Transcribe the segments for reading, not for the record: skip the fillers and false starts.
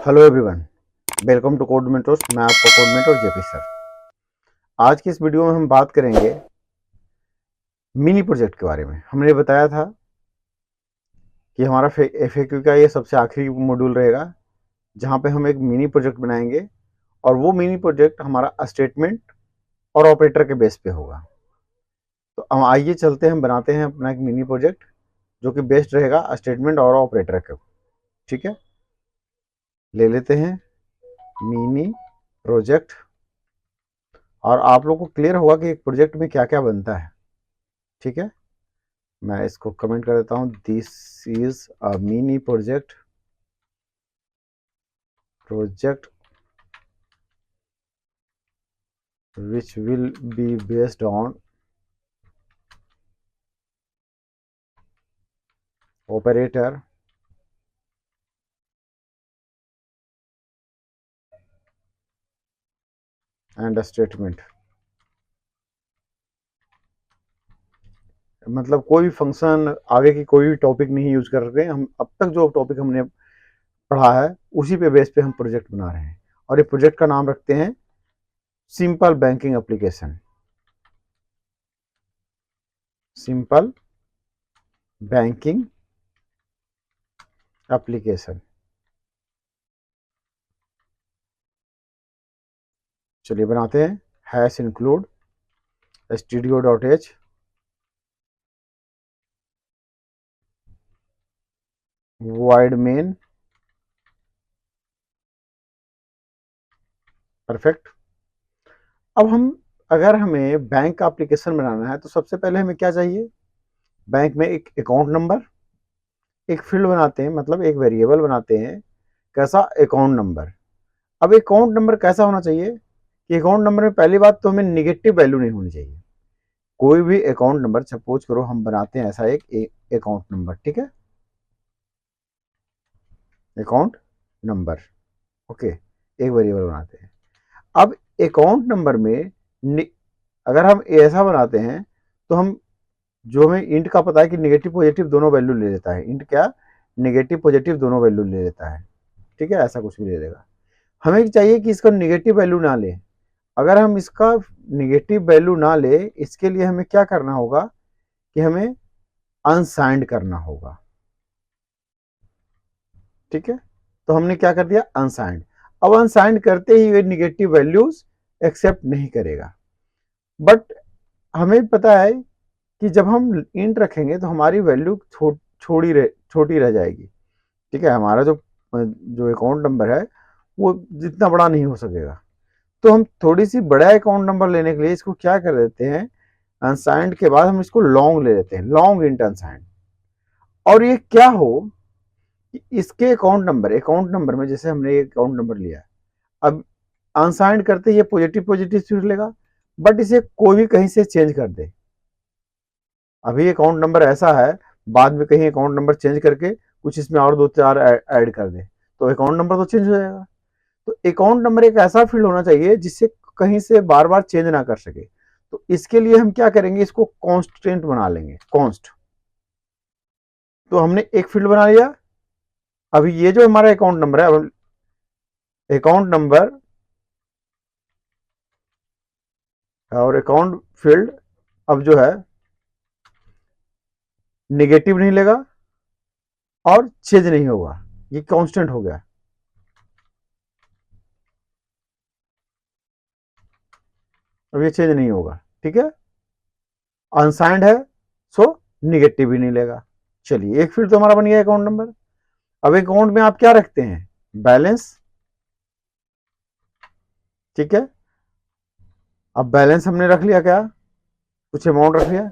Hello everyone, welcome to Code Mentors. मैं आपका code mentor JP sir. आज की इस वीडियो में हम बात करेंगे मिनी प्रोजेक्ट के बारे में। हमने बताया था कि हमारा एफएक्यू का ये सबसे आखिरी मॉड्यूल रहेगा जहां पे हम एक मिनी प्रोजेक्ट बनाएंगे और वो मिनी प्रोजेक्ट हमारा स्टेटमेंट और ऑपरेटर के बेस पे होगा। तो हम आइए चलते हैं, हम बनाते हैं अपना एक मिनी प्रोजेक्ट जो कि बेस्ड रहेगा स्टेटमेंट और ऑपरेटर के। ठीक है, ले लेते हैं मिनी प्रोजेक्ट और आप लोग को क्लियर होगा कि एक प्रोजेक्ट में क्या क्या बनता है। ठीक है, मैं इसको कमेंट कर देता हूं, this is a mini project which will be based on operator and statement। मतलब कोई भी फंक्शन, आगे की कोई भी टॉपिक नहीं यूज कर रहे हैं हम। अब तक जो टॉपिक हमने पढ़ा है उसी पे बेस पे हम प्रोजेक्ट बना रहे हैं और ये प्रोजेक्ट का नाम रखते हैं simple banking application. Simple banking application. चलिए बनाते हैं। Hash include studio.h void main। Perfect. अब हम अगर हमें बैंक का एप्लीकेशन बनाना है तो सबसे पहले हमें क्या चाहिए? बैंक में एक अकाउंट नंबर, एक फील्ड बनाते हैं, मतलब एक वेरिएबल बनाते हैं। कैसा? Account number. अब अकाउंट नंबर कैसा होना चाहिए कि अकाउंट नंबर में पहली बात तो हमें निगेटिव वैल्यू नहीं होनी चाहिए। कोई भी अकाउंट नंबर, सपोज करो हम बनाते हैं ऐसा एक अकाउंट नंबर। ठीक है, अकाउंट नंबर। ओके, एक वेरिएबल बनाते हैं। अब अकाउंट नंबर में अगर हम ऐसा बनाते हैं तो हम, जो हमें इंट का पता है कि निगेटिव पॉजिटिव दोनों वैल्यू ले लेता है। इंट क्या? निगेटिव पॉजिटिव दोनों वैल्यू ले लेता है। ठीक है, ऐसा कुछ भी ले लेगा। हमें चाहिए कि इसका निगेटिव वैल्यू ना ले। अगर हम इसका निगेटिव वैल्यू ना ले, इसके लिए हमें क्या करना होगा कि हमें अनसाइंड करना होगा। ठीक है, तो हमने क्या कर दिया? अनसाइंड। अब अनसाइंड करते ही ये निगेटिव वैल्यूज एक्सेप्ट नहीं करेगा। बट हमें पता है कि जब हम इंट रखेंगे तो हमारी वैल्यू छोटी रह जाएगी। ठीक है, हमारा जो जो अकाउंट नंबर है वो जितना बड़ा नहीं हो सकेगा। तो हम थोड़ी सी बड़ा अकाउंट नंबर लेने के लिए इसको क्या कर देते हैं, अनसाइंड के बाद हम इसको लॉन्ग ले लेते हैं, लॉन्ग इंट अनसाइंड। और ये क्या हो कि इसके अकाउंट नंबर में, जैसे हमने ये अकाउंट नंबर लिया, अब अनसाइंड करते ये पॉजिटिव पॉजिटिव सीट लेगा, बट इसे कोई भी कहीं से चेंज कर दे। अभी अकाउंट नंबर ऐसा है, बाद में कहीं अकाउंट नंबर चेंज करके कुछ इसमें और दो चार ऐड कर दे तो अकाउंट नंबर तो चेंज हो जाएगा। तो अकाउंट नंबर एक ऐसा फील्ड होना चाहिए जिससे कहीं से बार बार चेंज ना कर सके। तो इसके लिए हम क्या करेंगे, इसको कांस्टेंट बना लेंगे, कॉन्स्ट। तो हमने एक फील्ड बना लिया। अभी ये जो हमारा अकाउंट नंबर है, अब अकाउंट नंबर और अकाउंट फील्ड अब जो है निगेटिव नहीं लेगा और चेंज नहीं होगा, ये कांस्टेंट हो गया। अब ये चेंज नहीं होगा। ठीक है, अनसाइंड है, सो निगेटिव भी नहीं लेगा। चलिए, एक फील्ड तो हमारा बन गया अकाउंट नंबर। अब अकाउंट में आप क्या रखते हैं? बैलेंस। ठीक है, अब बैलेंस हमने रख लिया, क्या कुछ अमाउंट रख लिया,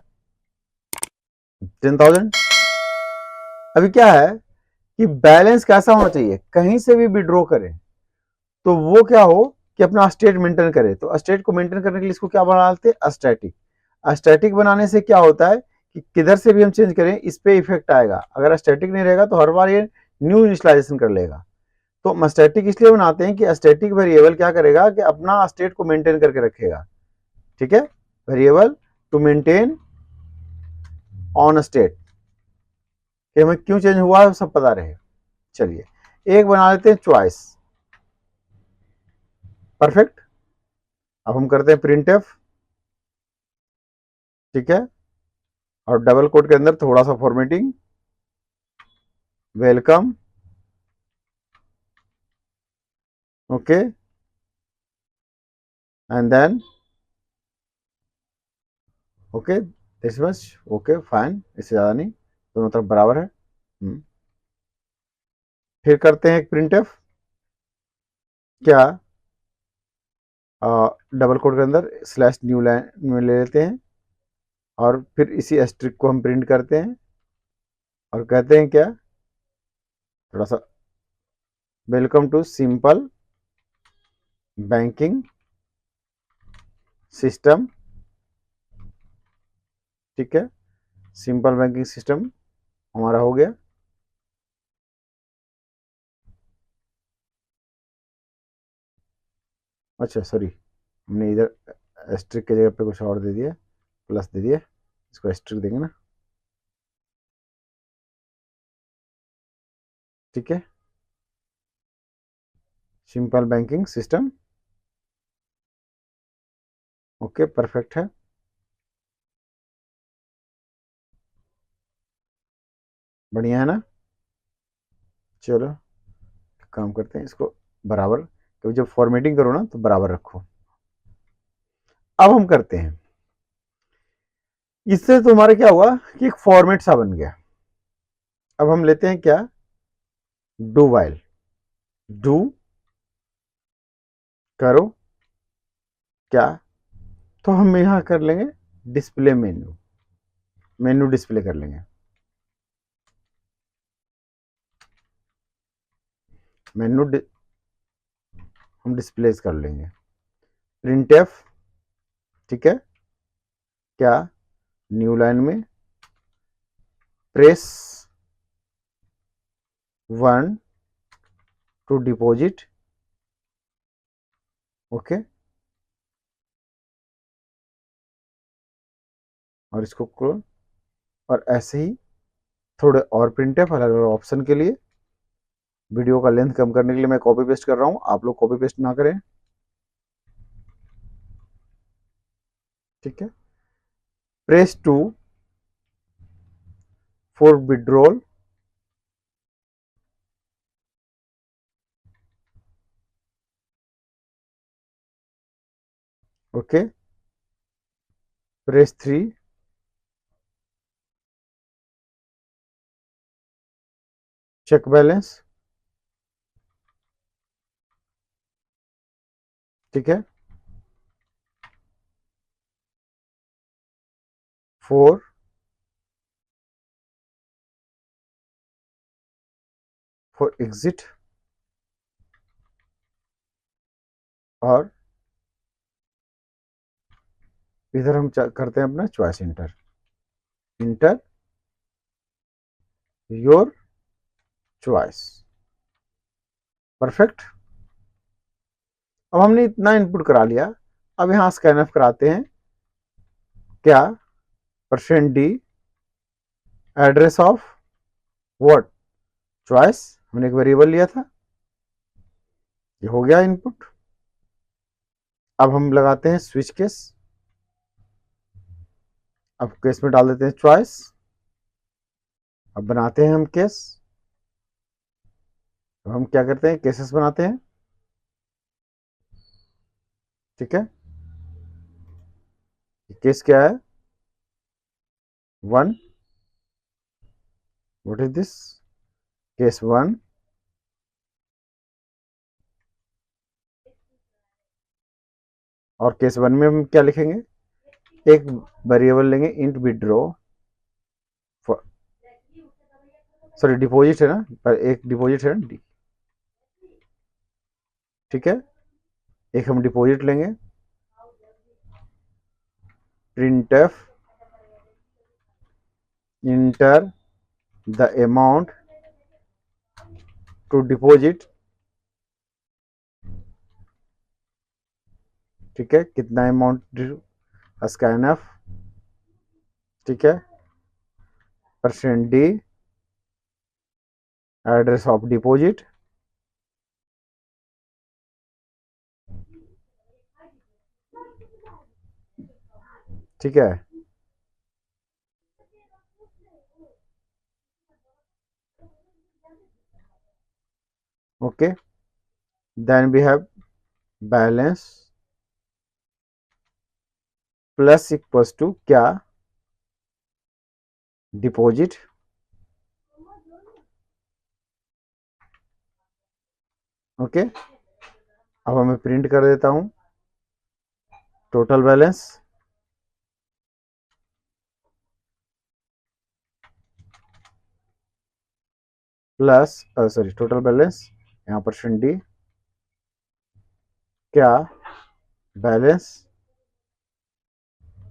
10,000। अभी क्या है कि बैलेंस कैसा होना चाहिए, कहीं से भी विड्रॉ करें तो वो क्या हो कि अपना स्टेट मेंटेन करे। तो स्टेट को मेंटेन करने के लिए इसको क्या बना लेते हैं? स्टैटिक। स्टैटिक बनाने से क्या होता है कि किधर से भी हम चेंज करें इस पे इफेक्ट आएगा। अगर स्टैटिक नहीं रहेगा तो हर बार ये न्यू इनिशियलाइजेशन कर लेगा। तो हम स्टैटिक इसलिए बनाते हैं कि स्टैटिक वेरिएबल क्या करेगा कि अपना स्टेट को मेंटेन करके रखेगा। ठीक है, variable to maintain on state, कि हमें क्यों चेंज हुआ है सब पता रहे। चलिए, एक बना लेते हैं चॉइस। परफेक्ट। अब हम करते हैं प्रिंट एफ, ठीक है, और डबल कोट के अंदर थोड़ा सा formatting, welcome, okay, and then okay this much, okay fine, इससे ज्यादा नहीं, दोनों तरफ बराबर है। फिर करते हैं एक प्रिंट एफ, क्या डबल कोट के अंदर स्लैश न्यू लाइन में ले लेते हैं, और फिर इसी एस्ट्रिक को हम प्रिंट करते हैं और कहते हैं क्या, थोड़ा सा, welcome to simple banking system, ठीक है, सिंपल बैंकिंग सिस्टम हमारा हो गया। अच्छा सॉरी, हमने इधर एस्ट्रिक की जगह पे कुछ और दे दिया, प्लस दे दिया, इसको एस्ट्रिक देंगे ना, ठीक है, simple banking system, okay perfect है। बढ़िया है ना। चलो काम करते हैं इसको बराबर, क्योंकि जब फॉर्मेटिंग करो ना तो बराबर रखो। अब हम करते हैं, इससे तुम्हारा क्या हुआ कि एक फॉर्मेट सा बन गया। अब हम लेते हैं क्या, डू वाइल, डू करो क्या, तो हम यहां कर लेंगे डिस्प्ले मेन्यू, मेन्यू डिस्प्ले कर लेंगे, मेन्यू हम डिस्प्लेस कर लेंगे, प्रिंट एफ, ठीक है, क्या न्यू लाइन में प्रेस 1 टू डिपॉजिट, ओके, और इसको क्लोज, और ऐसे ही थोड़े और प्रिंट एफ अलग अलग ऑप्शन के लिए। वीडियो का लेंथ कम करने के लिए मैं कॉपी पेस्ट कर रहा हूं, आप लोग कॉपी पेस्ट ना करें, ठीक है, press 2 for withdrawal, okay, press 3 check balance, ठीक है, 4 फॉर एग्जिट, और इधर हम करते हैं अपना choice, inter, inter your choice, perfect. अब हमने इतना इनपुट करा लिया, अब यहां स्कैनफ कराते हैं क्या, %d address of what, choice, हमने एक वेरिएबल लिया था, ये हो गया इनपुट। अब हम लगाते हैं स्विच केस, अब केस में डाल देते हैं चॉइस, अब बनाते हैं हम केस, अब हम क्या करते हैं, केसेस बनाते हैं, ठीक है, केस क्या है, 1, व्हाट इज दिस, केस 1, और केस 1 में हम क्या लिखेंगे, एक वेरिएबल लेंगे इंट विड्रॉ, सॉरी डिपॉजिट है ना, पर एक डिपॉजिट है ना, ठीक है, एक हम डिपॉजिट लेंगे, print F enter the amount to deposit, ठीक है, कितना अमाउंट, स्कैन एफ, ठीक है, %d एड्रेस ऑफ डिपॉजिट, ठीक है। Okay, then we have balance plus equals to क्या, डिपॉजिट। ओके, अब मैं प्रिंट कर देता हूं total balance plus sorry total balance यहाँ परसेंट डी क्या बैलेंस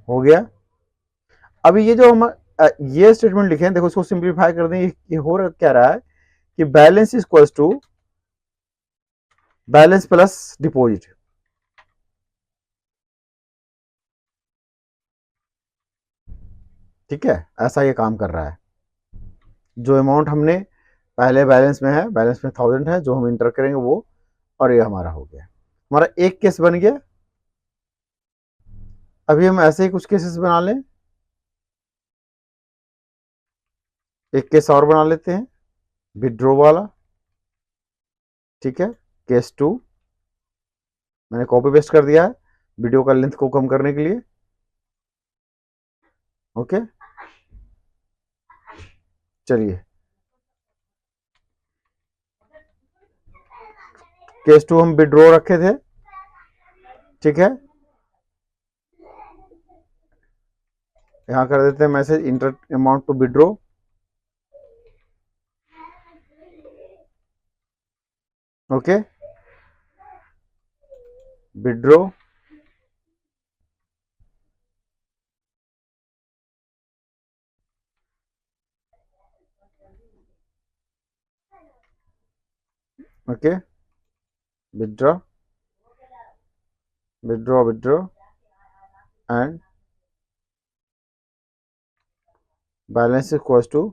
हो गया। अभी ये जो हम ये स्टेटमेंट लिखे हैं, देखो इसको सिंप्लीफाई कर दें, ये हो क्या रहा है कि balance is equals to balance plus deposit. ठीक है, ऐसा ये काम कर रहा है। जो अमाउंट हमने पहले बैलेंस में है, बैलेंस में 1000 है, जो हम इंटर करेंगे वो, और ये हमारा हो गया। हमारा एक केस बन गया। अभी हम ऐसे ही कुछ केसेस बना लें, एक केस और बना लेते हैं विड्रॉ वाला। ठीक है, केस 2 मैंने कॉपी पेस्ट कर दिया है वीडियो का लेंथ को कम करने के लिए। ओके, चलिए केस 2 हम विड्रॉ रखे थे। ठीक है, यहां कर देते हैं message enter amount to withdraw. Okay, withdraw okay, withdraw withdraw withdraw and balance equals to,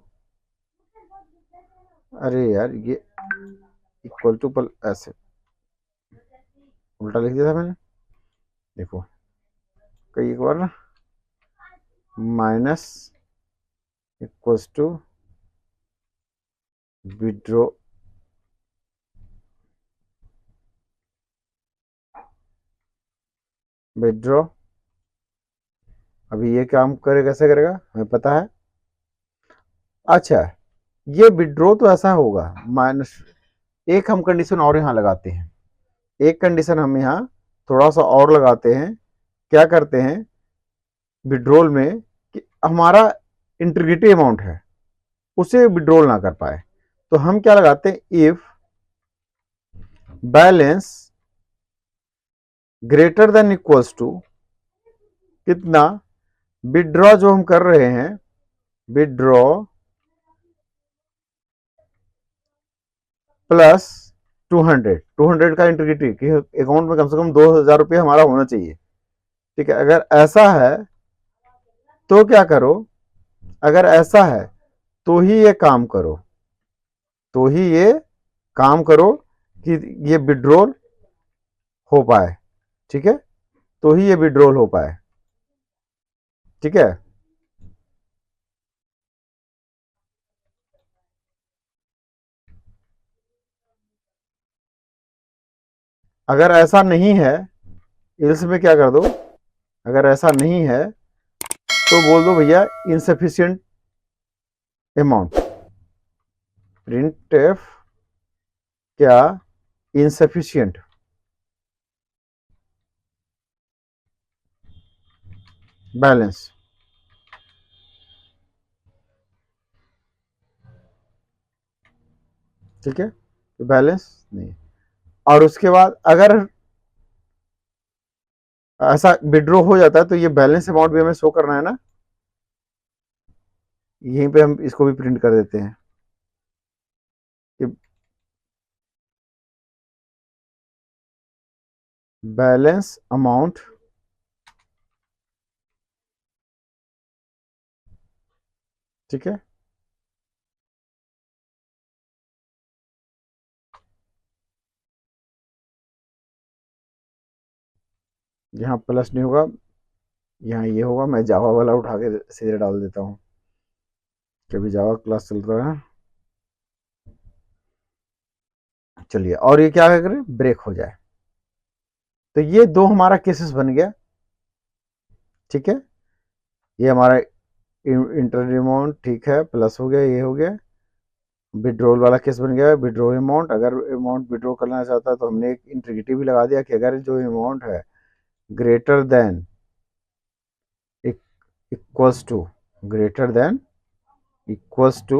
अरे यार ये इक्वल टू पल ऐसे उल्टा लिख दिया था मैंने, देखो कई एक बार ना, minus equals to withdraw withdraw. अभी ये काम करे कैसे करेगा हमें पता है। अच्छा, ये विड्रॉ तो ऐसा होगा माइनस, एक हम कंडीशन और यहाँ लगाते हैं, एक कंडीशन हम यहाँ थोड़ा सा और लगाते हैं। क्या करते हैं विड्रॉल में कि हमारा इंटीग्रिटी अमाउंट है उसे विड्रॉल ना कर पाए, तो हम क्या लगाते हैं, if balance greater than equals to कितना, विड्रॉ जो हम कर रहे हैं, विड्रॉ प्लस 200 का इंटीग्रिटी कि अकाउंट में कम से कम 2000 रुपये हमारा होना चाहिए। ठीक है, अगर ऐसा है तो क्या करो, अगर ऐसा है तो ही ये काम करो, तो ही ये काम करो कि ये विड्रॉल हो पाए। ठीक है, तो ही ये विड्रॉल हो पाए। ठीक है, अगर ऐसा नहीं है, इल्स में क्या कर दो, अगर ऐसा नहीं है तो बोल दो भैया इनसफिशियंट अमाउंट, प्रिंट एफ क्या इनसफिशियंट बैलेंस। ठीक है, तो बैलेंस नहीं, और उसके बाद अगर ऐसा विड्रॉ हो जाता है तो ये बैलेंस अमाउंट भी हमें शो करना है ना, यहीं पे हम इसको भी प्रिंट कर देते हैं कि बैलेंस अमाउंट ठीक है, यहाँ प्लस नहीं होगा, यहाँ ये होगा, मैं जावा वाला उठा के सीधे डाल देता हूँ कि अभी जावा क्लास चल रहा है। चलिए, और ये क्या करें, ब्रेक हो जाए। तो ये दो हमारा केसेस बन गया, ठीक है। ये हमारा इंटर अमाउंट, ठीक है, प्लस हो गया, ये हो गया। विड्रॉल वाला केस बन गया, विड्रॉ अमाउंट। अगर अमाउंट विड्रॉ करना चाहता है तो हमने एक इंटीग्रिटी भी लगा दिया कि अगर जो अमाउंट है greater than equals to, greater than equals to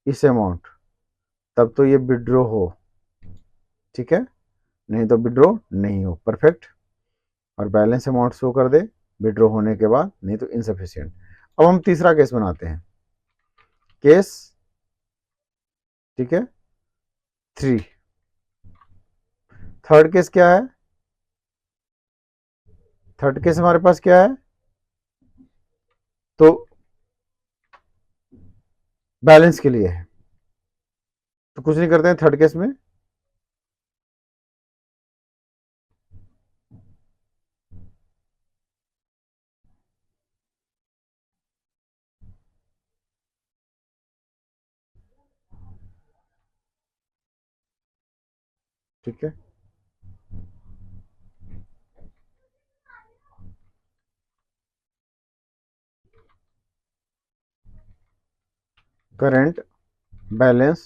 इस अमाउंट, तब तो ये विड्रॉ हो, ठीक है, नहीं तो विड्रॉ नहीं हो। परफेक्ट। और बैलेंस अमाउंट शो कर दे विड्रॉ होने के बाद, नहीं तो इनसफिशिएंट। अब हम तीसरा केस बनाते हैं, केस, ठीक है, 3। थर्ड केस क्या है, थर्ड केस हमारे पास क्या है, तो बैलेंस के लिए है। तो कुछ नहीं करते हैं थर्ड केस में, ठीक है। Current balance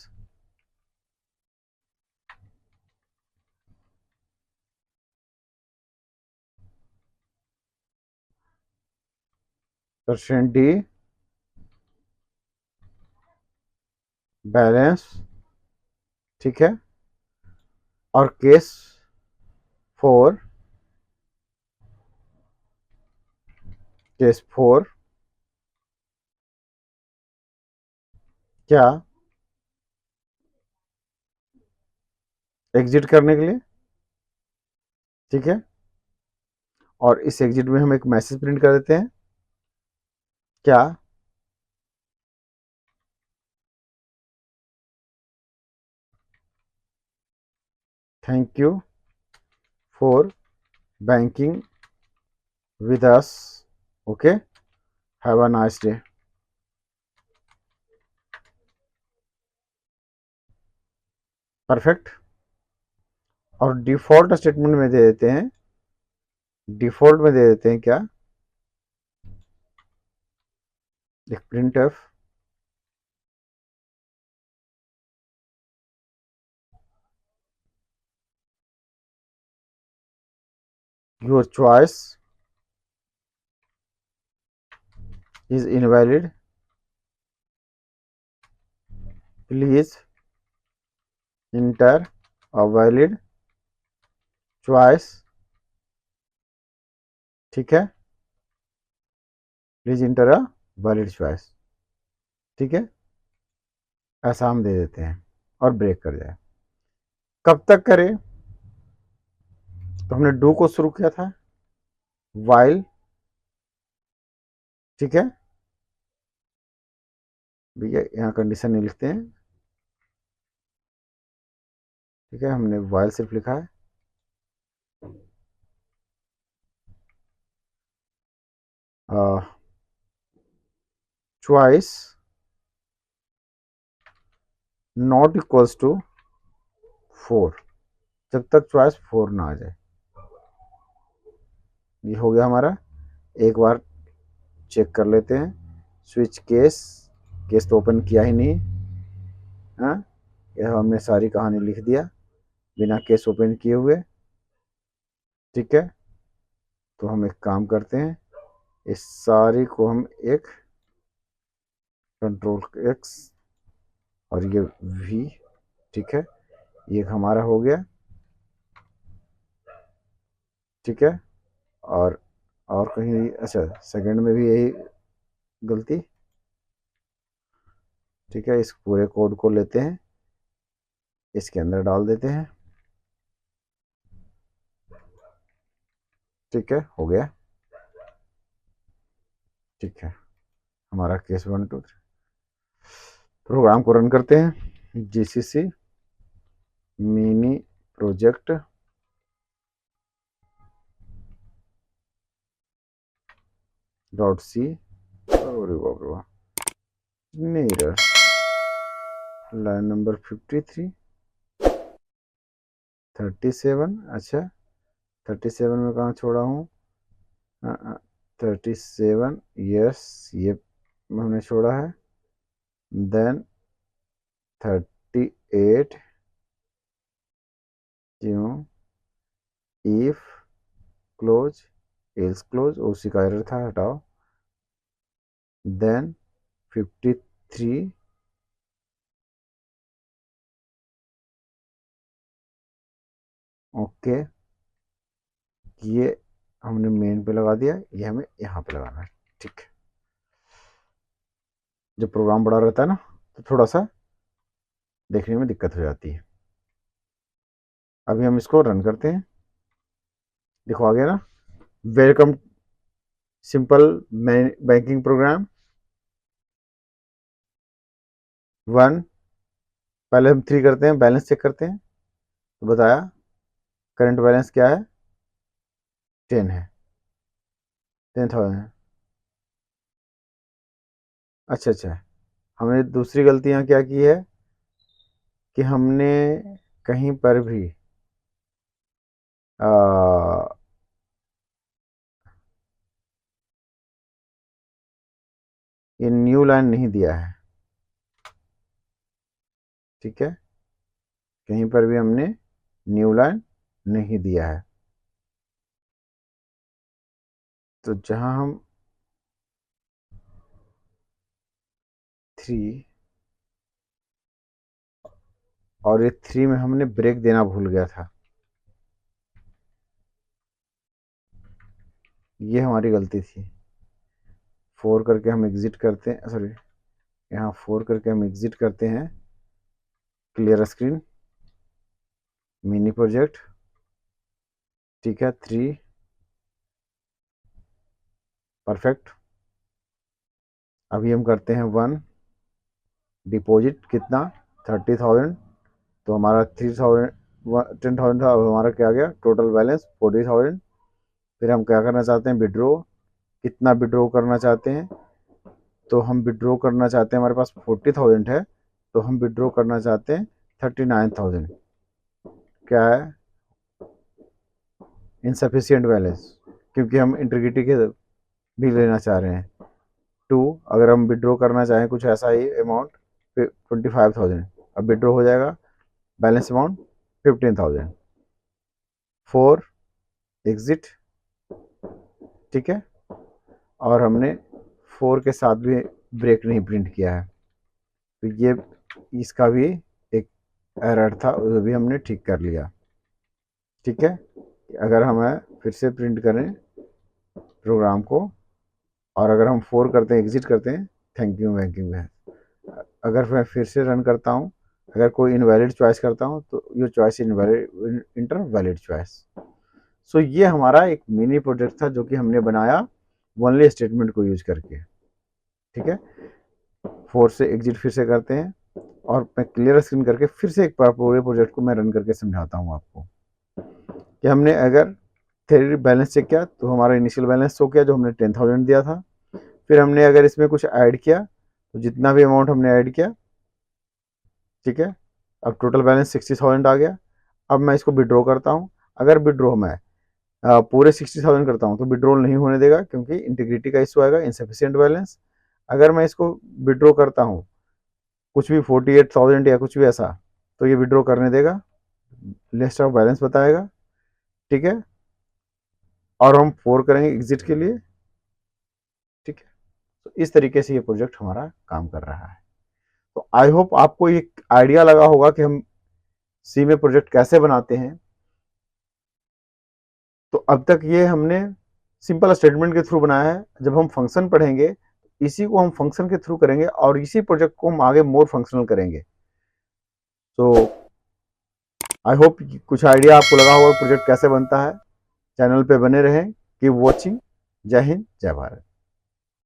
percent D balance, ठीक है। और केस 4, केस 4 क्या, एग्जिट करने के लिए, ठीक है। और इस एग्जिट में हम एक मैसेज प्रिंट कर देते हैं, क्या, thank you for banking with us, okay, have a nice day. Perfect. और डिफॉल्ट स्टेटमेंट में दे देते हैं, डिफॉल्ट में दे देते हैं क्या, एक print F, your choice is invalid, please inter a valid choice, ठीक है, please inter a valid choice, ठीक है। ऐसा हम दे देते हैं और ब्रेक कर जाए। कब तक करें, तो हमने डू को शुरू किया था वाइल, ठीक है। भैया यहाँ कंडीशन नहीं लिखते हैं, ठीक है, हमने वाइल सिर्फ लिखा है। चॉइस नॉट इक्वल्स टू 4, जब तक चॉइस 4 ना आ जाए। ये हो गया हमारा। एक बार चेक कर लेते हैं, स्विच केस, केस तो ओपन किया ही नहीं, हाँ, यह हमने सारी कहानी लिख दिया बिना केस ओपन किए हुए, ठीक है। तो हम एक काम करते हैं, इस सारी को हम एक कंट्रोल एक्स और ये वी, ठीक है, ये हमारा हो गया, ठीक है। और और कहीं, अच्छा, सेकंड में भी यही गलती, ठीक है। इस पूरे कोड को लेते हैं, इसके अंदर डाल देते हैं, ठीक है, हो गया, ठीक है। हमारा केस 1 2 3, प्रोग्राम को रन करते हैं, GCC mini project, dot C, अरे बाप रे बाप, एरर, लाइन नंबर 53, 37, अच्छा 37 में कहाँ छोड़ा हूँ, 37, यस ये हमने छोड़ा है, देन 38, क्यों, इफ क्लोज, एल्स क्लोज, उसी का एरर था, हटाओ, देन 53, ओके, ये हमने मेन पे लगा दिया, ये हमें यहाँ पे लगाना है, ठीक है। जब प्रोग्राम बड़ा रहता है ना तो थोड़ा सा देखने में दिक्कत हो जाती है। अभी हम इसको रन करते हैं, देखो आ गया ना, वेलकम सिंपल बैंकिंग प्रोग्राम 1, पहले हम 3 करते हैं, बैलेंस चेक करते हैं, तो बताया करंट बैलेंस क्या है, 10 है, 10,000 है। अच्छा अच्छा, हमने दूसरी गलती यहाँ क्या की है कि हमने कहीं पर भी ये न्यू लाइन नहीं दिया है, ठीक है, कहीं पर भी हमने न्यू लाइन नहीं दिया है। तो जहां हम 3 और ये 3 में हमने ब्रेक देना भूल गया था, ये हमारी गलती थी। 4 करके हम एग्जिट करते हैं, सॉरी यहाँ 4 करके हम एग्जिट करते हैं, क्लियर स्क्रीन, मिनी प्रोजेक्ट, ठीक है, 3, परफेक्ट। अभी हम करते हैं 1, डिपॉजिट कितना, 30,000, तो हमारा 3,000 10,000 था, अब हमारा क्या गया, टोटल बैलेंस 40,000। फिर हम क्या करना चाहते हैं, विड्रॉ, कितना विड्रॉ करना चाहते हैं, तो हम विड्रॉ करना चाहते हैं, हमारे पास 40,000 है, तो हम विड्रॉ करना चाहते हैं 39,000, क्या है, इनसफिशियंट बैलेंस, क्योंकि हम इंटीग्रिटी के भी लेना चाह रहे हैं। 2, अगर हम विड्रॉ करना चाहें कुछ ऐसा ही अमाउंट, 25,000, अब विड्रॉ हो जाएगा, बैलेंस अमाउंट 15,000। 4, एग्जिट, ठीक है, और हमने 4 के साथ भी ब्रेक नहीं प्रिंट किया है, तो ये इसका भी एक एरर था, उसे भी हमने ठीक कर लिया, ठीक है। अगर हमें फिर से प्रिंट करें प्रोग्राम को, और अगर हम 4 करते हैं, एग्जिट करते हैं, थैंक यू बैंकिंग में, अगर मैं फिर से रन करता हूँ, अगर कोई इनवैलिड चॉइस करता हूँ तो ये choice invalid, enter valid choice. So ये हमारा एक मिनी प्रोजेक्ट था जो कि हमने बनाया ओनली स्टेटमेंट को यूज करके, ठीक है। 4 से एग्जिट फिर से करते हैं, और मैं क्लियर स्क्रीन करके फिर से एक बार पूरे प्रोजेक्ट को मैं रन करके समझाता हूँ आपको कि हमने अगर थ्री बैलेंस चेक किया तो हमारा इनिशियल बैलेंस शो किया जो हमने 10,000 दिया था। फिर हमने अगर इसमें कुछ ऐड किया तो जितना भी अमाउंट हमने ऐड किया, ठीक है, अब टोटल बैलेंस 60,000 आ गया। अब मैं इसको विड्रॉ करता हूँ, अगर विड्रॉ मैं पूरे 60,000 करता हूँ तो विड्रॉल नहीं होने देगा क्योंकि इंटीग्रिटी का इशू आएगा, इनसफिशियंट बैलेंस। अगर मैं इसको विड्रॉ करता हूँ कुछ भी 48,000 या कुछ भी ऐसा, तो ये विड्रॉ करने देगा, लिस्ट ऑफ बैलेंस बताएगा, ठीक है, और हम 4 करेंगे एग्जिट के लिए, ठीक है। तो इस तरीके से ये प्रोजेक्ट हमारा काम कर रहा है। तो आई होप आपको ये आइडिया लगा होगा कि हम सी में प्रोजेक्ट कैसे बनाते हैं। तो अब तक ये हमने सिंपल स्टेटमेंट के थ्रू बनाया है, जब हम फंक्शन पढ़ेंगे इसी को हम फंक्शन के थ्रू करेंगे और इसी प्रोजेक्ट को हम आगे मोर फंक्शनल करेंगे। तो आई होप कुछ आइडिया आपको लगा होगा प्रोजेक्ट कैसे बनता है। चैनल पे बने रहें, कीप वॉचिंग। जय हिंद, जय भारत।